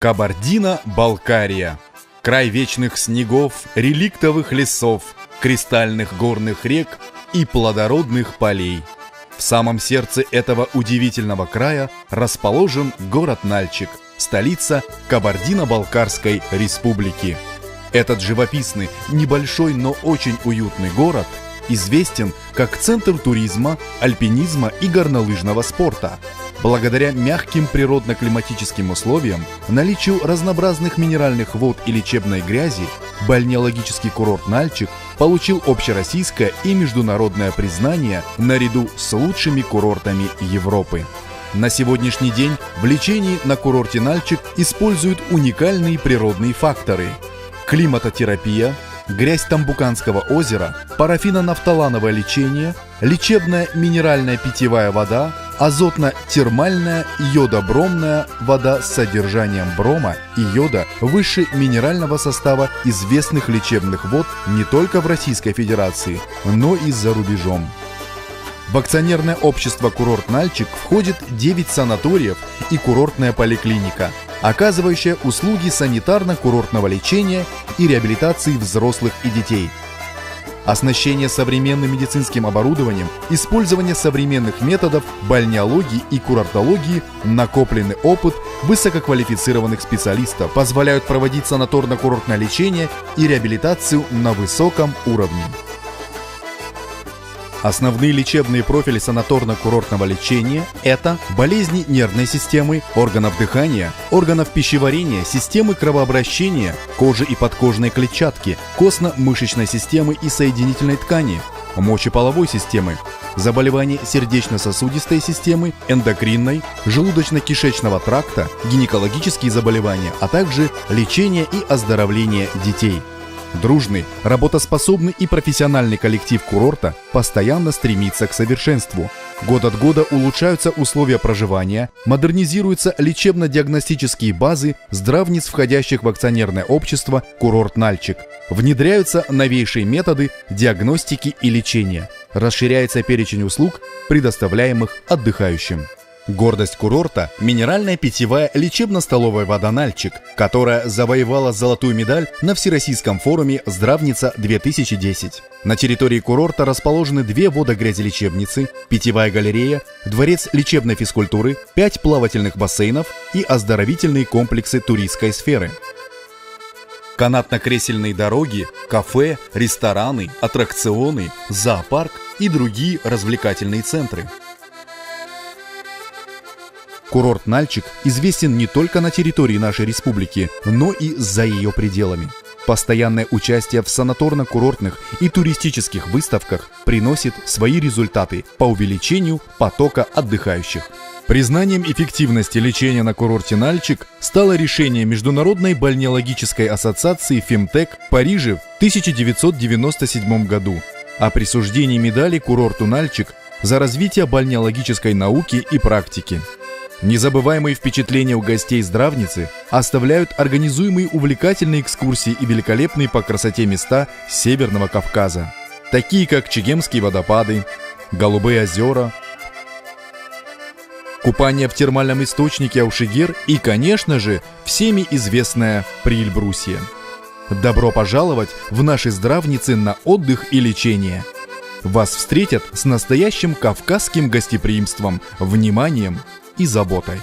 Кабардино-Балкария. Край вечных снегов, реликтовых лесов, кристальных горных рек и плодородных полей. В самом сердце этого удивительного края расположен город Нальчик, столица Кабардино-Балкарской республики. Этот живописный, небольшой, но очень уютный город известен как центр туризма, альпинизма и горнолыжного спорта. Благодаря мягким природно-климатическим условиям, наличию разнообразных минеральных вод и лечебной грязи, бальнеологический курорт Нальчик получил общероссийское и международное признание наряду с лучшими курортами Европы. На сегодняшний день в лечении на курорте Нальчик используют уникальные природные факторы: климатотерапия, грязь Тамбуканского озера, парафино-нафталановое лечение, лечебная минеральная питьевая вода, азотно-термальная йодо-бромная вода с содержанием брома и йода выше минерального состава известных лечебных вод не только в Российской Федерации, но и за рубежом. В акционерное общество «Курорт Нальчик» входит 9 санаториев и курортная поликлиника, оказывающая услуги санитарно-курортного лечения и реабилитации взрослых и детей. Оснащение современным медицинским оборудованием, использование современных методов бальнеологии и курортологии, накопленный опыт высококвалифицированных специалистов позволяют проводить санаторно-курортное лечение и реабилитацию на высоком уровне. Основные лечебные профили санаторно-курортного лечения – это болезни нервной системы, органов дыхания, органов пищеварения, системы кровообращения, кожи и подкожной клетчатки, костно-мышечной системы и соединительной ткани, мочеполовой системы, заболевания сердечно-сосудистой системы, эндокринной, желудочно-кишечного тракта, гинекологические заболевания, а также лечение и оздоровление детей. Дружный, работоспособный и профессиональный коллектив курорта постоянно стремится к совершенству. Год от года улучшаются условия проживания, модернизируются лечебно-диагностические базы здравниц, входящих в акционерное общество «Курорт Нальчик». Внедряются новейшие методы диагностики и лечения. Расширяется перечень услуг, предоставляемых отдыхающим. Гордость курорта – минеральная питьевая лечебно-столовая вода «Нальчик», которая завоевала золотую медаль на Всероссийском форуме «Здравница-2010». На территории курорта расположены 2 водогрязелечебницы, питьевая галерея, дворец лечебной физкультуры, 5 плавательных бассейнов и оздоровительные комплексы туристской сферы. Канатно-кресельные дороги, кафе, рестораны, аттракционы, зоопарк и другие развлекательные центры. Курорт Нальчик известен не только на территории нашей республики, но и за ее пределами. Постоянное участие в санаторно-курортных и туристических выставках приносит свои результаты по увеличению потока отдыхающих. Признанием эффективности лечения на курорте Нальчик стало решение Международной бальнеологической ассоциации «Фемтек» в Париже в 1997 году о присуждении медали курорту Нальчик за развитие бальнеологической науки и практики. Незабываемые впечатления у гостей здравницы оставляют организуемые увлекательные экскурсии и великолепные по красоте места Северного Кавказа, такие как Чегемские водопады, Голубые озера, купание в термальном источнике Аушигер и, конечно же, всеми известная Приэльбрусье. Добро пожаловать в наши здравницы на отдых и лечение. Вас встретят с настоящим кавказским гостеприимством, вниманием и заботой.